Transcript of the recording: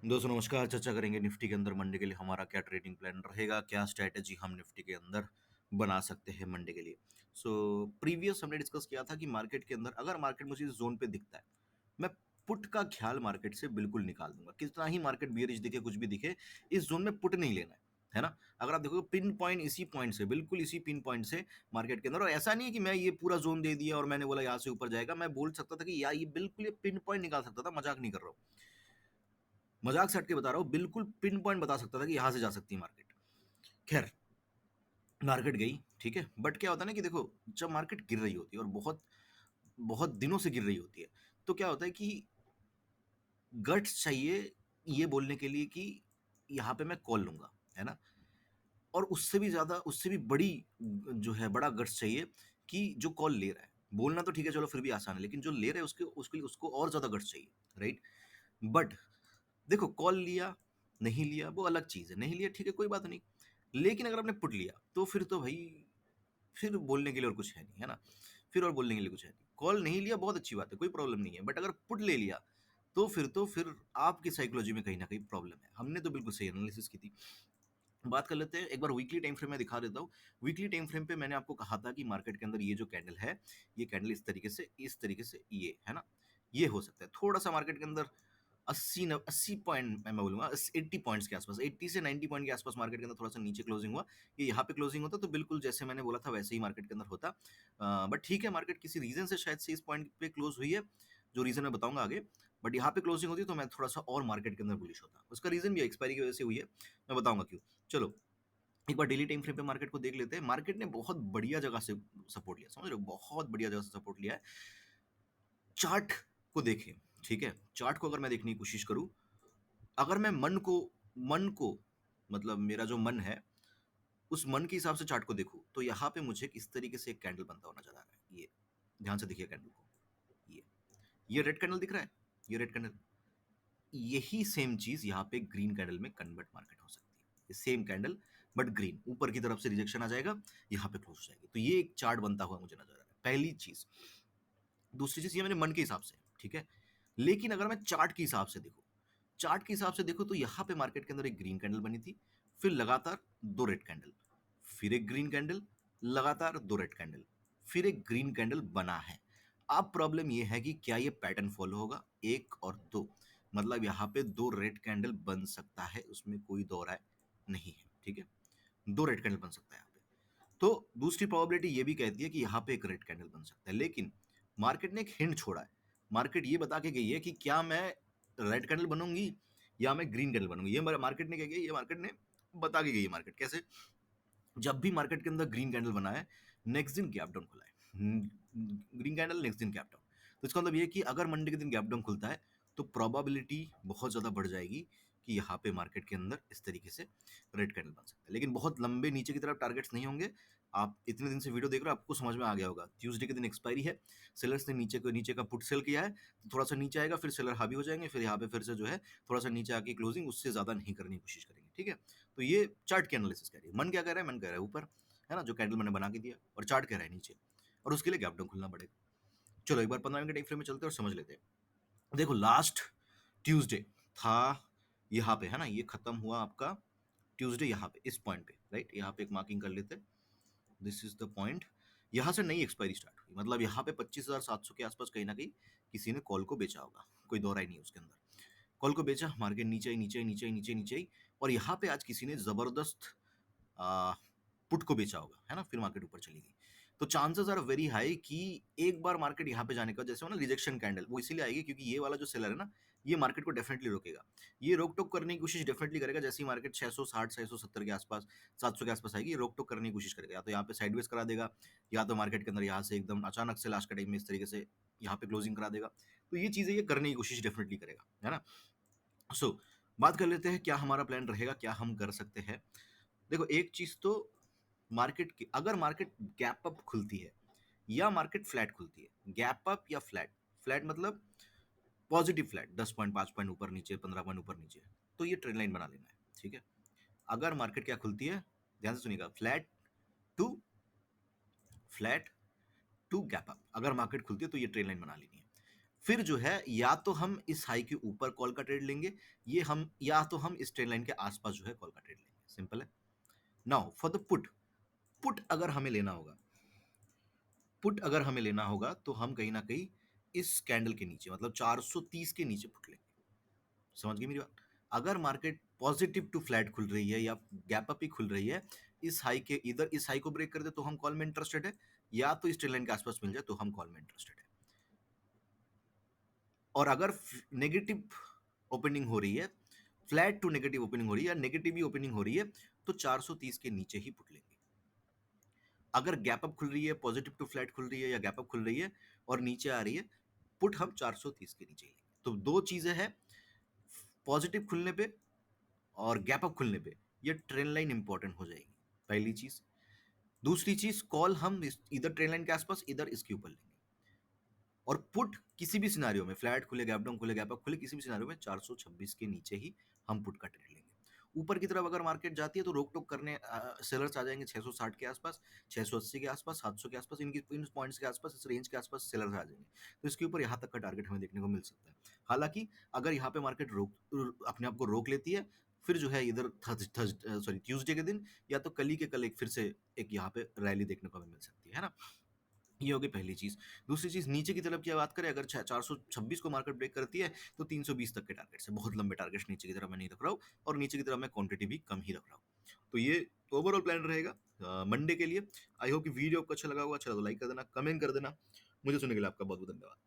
दोस्तों नमस्कार। चर्चा करेंगे निफ्टी के अंदर मंडे के लिए हमारा क्या ट्रेडिंग प्लान रहेगा, क्या स्ट्रैटेजी हम निफ्टी के अंदर बना सकते हैं मंडे के लिए। प्रीवियस हमने डिस्कस किया था कि मार्केट के अंदर अगर मार्केट मुझे इस जोन पे दिखता है, मैं पुट का ख्याल मार्केट से बिल्कुल निकाल दूंगा। कितना ही मार्केट बियरिश दिखे, कुछ भी दिखे, इस जोन में पुट नहीं लेना है ना। अगर आप देखोगे पिन पॉइंट इसी पॉइंट से, बिल्कुल इसी पिन पॉइंट से मार्केट के अंदर, और ऐसा नहीं है कि मैं ये पूरा जोन दे दिया और मैंने बोला यहाँ से ऊपर जाएगा। मैं बोल सकता था कि यार ये बिल्कुल ये पिन पॉइंट निकाल सकता था, मजाक नहीं कर रहा हूँ, मजाक से हट के बता रहा हूँ, बिल्कुल पिन पॉइंट बता सकता था कि यहां से जा सकती है मार्केट। खैर, मार्केट गई, ठीक है, बट क्या होता है ना कि देखो, जब मार्केट गिर रही होती है और बहुत बहुत दिनों से गिर रही होती है, तो क्या होता है कि गट्स चाहिए ये बोलने के लिए कि यहाँ पे मैं कॉल लूंगा, है ना। और उससे भी ज्यादा, उससे भी बड़ी जो है, बड़ा गट्स चाहिए कि जो कॉल ले रहा है, बोलना तो ठीक है, चलो फिर भी आसान है, लेकिन जो ले रहा है उसके उसके लिए उसको और ज्यादा गट्स चाहिए, राइट। बट देखो, कॉल लिया नहीं लिया वो अलग चीज है, नहीं लिया ठीक है, कोई बात नहीं। लेकिन अगर आपने पुट लिया तो फिर तो भाई, फिर बोलने के लिए और कुछ है नहीं, है ना। फिर और बोलने के लिए कुछ है नहीं। कॉल नहीं लिया बहुत अच्छी बात है, कोई प्रॉब्लम नहीं है, बट अगर पुट ले लिया तो फिर आपकी साइकोलॉजी में कहीं ना कहीं प्रॉब्लम है। हमने तो बिल्कुल सही एनालिसिस की थी। बात कर लेते हैं एक बार वीकली टाइम फ्रेम में, दिखा देता हूँ। वीकली टाइम फ्रेम पे मैंने आपको कहा था कि मार्केट के अंदर ये जो कैंडल है, ये कैंडल इस तरीके से ये है ना, ये हो सकता है थोड़ा सा मार्केट के अंदर 80 पॉइंट, मैं बोलूंगा 80 पॉइंट्स के आसपास, 80 से 90 पॉइंट के आसपास मार्केट के अंदर थोड़ा सा नीचे क्लोजिंग हुआ। ये यहाँ पे क्लोजिंग होता तो बिल्कुल जैसे मैंने बोला था वैसे ही मार्केट के अंदर होता। बट ठीक है, मार्केट किसी रीजन से शायद से इस पॉइंट पे क्लोज हुई है, जो रीजन मैं बताऊंगा आगे। बट यहाँ पे क्लोजिंग होती तो मैं थोड़ा सा और मार्केट के अंदर बुलिश होता। उसका रीजन भी एक्सपायरी की वजह से हुई है, मैं बताऊंगा क्यों। चलो, एक बार डेली टाइम फ्रेम पे मार्केट को देख लेते हैं। मार्केट ने बहुत बढ़िया जगह से सपोर्ट लिया, समझ रहे हो, बहुत बढ़िया जगह से सपोर्ट लिया है। चार्ट को देखें, ठीक है, चार्ट को अगर मैं देखने की कोशिश करूं, अगर मैं मन को मतलब मेरा जो मन है, उस मन के हिसाब से चार्ट को देखूं, तो यहाँ पे मुझे इस तरीके से एक कैंडल बनता हुआ नजर आ रहा है। ये ध्यान से देखिए कैंडल को, ये रेड कैंडल दिख रहा है, ये रेड कैंडल, यही सेम चीज यहाँ पे ग्रीन कैंडल में कन्वर्ट मार्केट हो सकती है। ये सेम कैंडल बट ग्रीन, ऊपर की तरफ से रिजेक्शन आ जाएगा, यहाँ पे क्लोज हो जाएगी। तो ये एक चार्ट बनता हुआ मुझे नजर आ रहा है, पहली चीज। दूसरी चीज, ये मेरे मन के हिसाब से, ठीक है। लेकिन अगर मैं चार्ट के हिसाब से देखूं, चार्ट के हिसाब से देखो, तो यहाँ पे मार्केट के अंदर एक ग्रीन कैंडल बनी थी, फिर लगातार दो रेड कैंडल, फिर एक ग्रीन कैंडल, लगातार दो रेड कैंडल, फिर एक ग्रीन कैंडल बना है। अब प्रॉब्लम यह है कि क्या ये पैटर्न फॉलो होगा, एक और दो, मतलब यहाँ पे दो रेड कैंडल बन सकता है, उसमें कोई दो राय नहीं है, ठीक है। दो रेड कैंडल बन सकता है यहाँ पे। तो दूसरी प्रोबेबिलिटी ये भी कहती है कि यहाँ पे एक रेड कैंडल बन सकता है। लेकिन मार्केट ने एक हिंट छोड़ा है, मार्केट ये बता के गई है कि क्या मैं रेड कैंडल बनूंगी या मैं ग्रीन कैंडल बनूंगी। ये मार्केट ने क्या किया, ये मार्केट ने बता के गई है। मार्केट कैसे, जब भी मार्केट के अंदर ग्रीन कैंडल बना है, नेक्स्ट दिन गैप डाउन खुला है, ग्रीन कैंडल नेक्स्ट दिन गैप डाउन, तो इसका मतलब ये है कि अगर मंडे के दिन गैप डाउन खुलता है, तो प्रोबेबिलिटी बहुत ज्यादा बढ़ जाएगी कि यहाँ पे मार्केट के अंदर इस तरीके से रेड कैंडल बन सकता है। लेकिन बहुत लंबे नीचे की तरफ टारगेट्स नहीं होंगे। आप इतने दिन से वीडियो देख रहे हो, आपको समझ में आ गया होगा, ट्यूसडे के दिन एक्सपायरी है, सेलर्स ने नीचे का पुट सेल किया है, तो थोड़ा सा नीचे आएगा, फिर सेलर हावी हो जाएंगे, फिर यहाँ पे फिर से जो है थोड़ा सा नीचे आके क्लोजिंग उससे ज्यादा नहीं करने की कोशिश करेंगे, ठीक है। तो ये चार्ट की एनालिसिस कह रही है। मन क्या कह रहा है, मन कह रहा है ऊपर, है ना, जो कैंडल मैंने बना के दिया, और चार्ट कह रहा है नीचे, और उसके लिए गैप डाउन खुलना पड़ेगा। चलो एक बार 15 मिनट टाइम फ्रेम में चलते हैं और समझ लेते हैं। देखो, लास्ट ट्यूसडे था यहाँ पे, है ना, ये खत्म हुआ आपका ट्यूसडे यहाँ पे, इस पॉइंट पे, राइट। यहाँ पे एक मार्किंग कर लेते हैं, दिस इज द पॉइंट। यहाँ से नई एक्सपायरी स्टार्ट हुई, मतलब यहाँ पे 25,700 के आसपास कहीं ना कहीं किसी ने कॉल को बेचा होगा, कोई दो राय नहीं उसके अंदर। कॉल को बेचा, मार्केट नीचे आई, नीचे आई, नीचे आई, नीचे आई, नीचे आई, और यहाँ पे आज किसी ने जबरदस्त पुट को बेचा होगा, है ना, फिर मार्केट ऊपर चली गई। तो चांसेस आर वेरी हाई कि एक बार मार्केट यहाँ पे जाने का, जैसे हो ना रिजेक्शन कैंडल, वो इसीलिए आएगी क्योंकि ये वाला जो सेलर है ना, ये मार्केट को डेफिनेटली रोकेगा। ये रोक टोक करने की कोशिश डेफिनेटली करेगा, जैसे ही मार्केट 660 670 के आसपास, 700 के आसपास आएगी, ये रोक टोक करने की कोशिश करेगा। या तो यहाँ पे साइडवेज करा देगा, या तो मार्केट के अंदर यहाँ से एकदम अचानक से लास्ट के टाइम में इस तरीके से यहाँ पे क्लोजिंग करा देगा। तो ये चीजें ये करने की कोशिश डेफिनेटली करेगा, है ना। सो बात कर लेते हैं क्या हमारा प्लान रहेगा, क्या हम कर सकते हैं। देखो, एक चीज तो, मार्केट की अगर मार्केट गैप अप खुलती है या मार्केट फ्लैट खुलती है, गैप अप या फ्लैट, फ्लैट मतलब पॉजिटिव फ्लैट, 10 पॉइंट, 5 पॉइंट ऊपर नीचे, 15 पॉइंट ऊपर नीचे, तो ये ट्रेंड लाइन बना लेना है, ठीक है। अगर मार्केट क्या खुलती है, ध्यान से सुनिएगा, to flat to gap up, अगर मार्केट खुलती है तो ये ट्रेंड लाइन बना लेनी है। फिर जो है या तो हम इस हाई के ऊपर कॉल का ट्रेड लेंगे, ये हम या तो हम इस ट्रेंड लाइन के आसपास जो है कॉल का ट्रेड लेंगे। सिंपल है। Now for the put, put अगर हमें लेना होगा, पुट अगर हमें लेना होगा तो हम कहीं ना कहीं इस कैंडल के नीचे मतलब 430 के नीचे पुट लेंगे। समझ गई मेरी बात? अगर मार्केट पॉजिटिव टू फ्लैट खुल रही है या गैप अप ही खुल रही है, इस हाई के इधर इस हाई को ब्रेक कर दे तो हम कॉल में इंटरेस्टेड है, या तो इस ट्रेंड लाइन के आसपास मिल जाए तो हम कॉल में इंटरेस्टेड है। और अगर नेगेटिव ओपनिंग हो रही है, फ्लैट टू नेगेटिव ओपनिंग हो रही है या नेगेटिव ही ओपनिंग हो रही है, तो 430 के नीचे ही पुट लेंगे। अगर गैप अप खुल रही है, पॉजिटिव टू फ्लैट खुल रही है या गैप अप खुल रही है और नीचे आ रही है, पुट हम 430 के नीचे ही लेंगे। तो दो चीजें हैं, पॉजिटिव खुलने पे और गैप अप खुलने पे ये ट्रेंड लाइन इंपॉर्टेंट हो जाएगी, पहली चीज। दूसरी चीज, कॉल हम इधर ट्रेंड लाइन के आसपास इधर इसके ऊपर लेंगे। और पुट किसी भी सिनारियो में, फ्लैट खुले गैप डाउन खुले गैप अप खुले, किसी भी सिनारियो में 426 के नीचे ही हम पुट का ट्रेड लेंगे। ऊपर की तरफ अगर मार्केट जाती है तो रोक टोक करने सेलर्स आ जाएंगे 660 के आसपास, 680 के आसपास, 700 के आसपास, इनकी इन पॉइंट्स के आसपास, इस रेंज के आसपास सेलर्स आ जाएंगे। तो इसके ऊपर यहाँ तक का टारगेट हमें देखने को मिल सकता है। हालांकि अगर यहाँ पे मार्केट रोक अपने आप को रोक लेती है, फिर जो है इधर ट्यूसडे के दिन या तो कल ही के कल एक फिर से एक यहाँ पे रैली देखने को हमें मिल सकती है ना। ये होगी पहली चीज। दूसरी चीज, नीचे की तरफ की बात करें, अगर 426 को मार्केट ब्रेक करती है तो 320 तक के टारगेट से बहुत लंबे टारगेट्स नीचे की तरफ मैं नहीं रख रहा हूँ, और नीचे की तरफ मैं क्वांटिटी भी कम ही रख रहा हूँ। तो ये ओवरऑल प्लान रहेगा मंडे के लिए। आई होप कि वीडियो आपको अच्छा लगा होगा। अच्छा लगा तो लाइक कर देना, कमेंट कर देना। मुझे सुनने के लिए आपका बहुत बहुत धन्यवाद।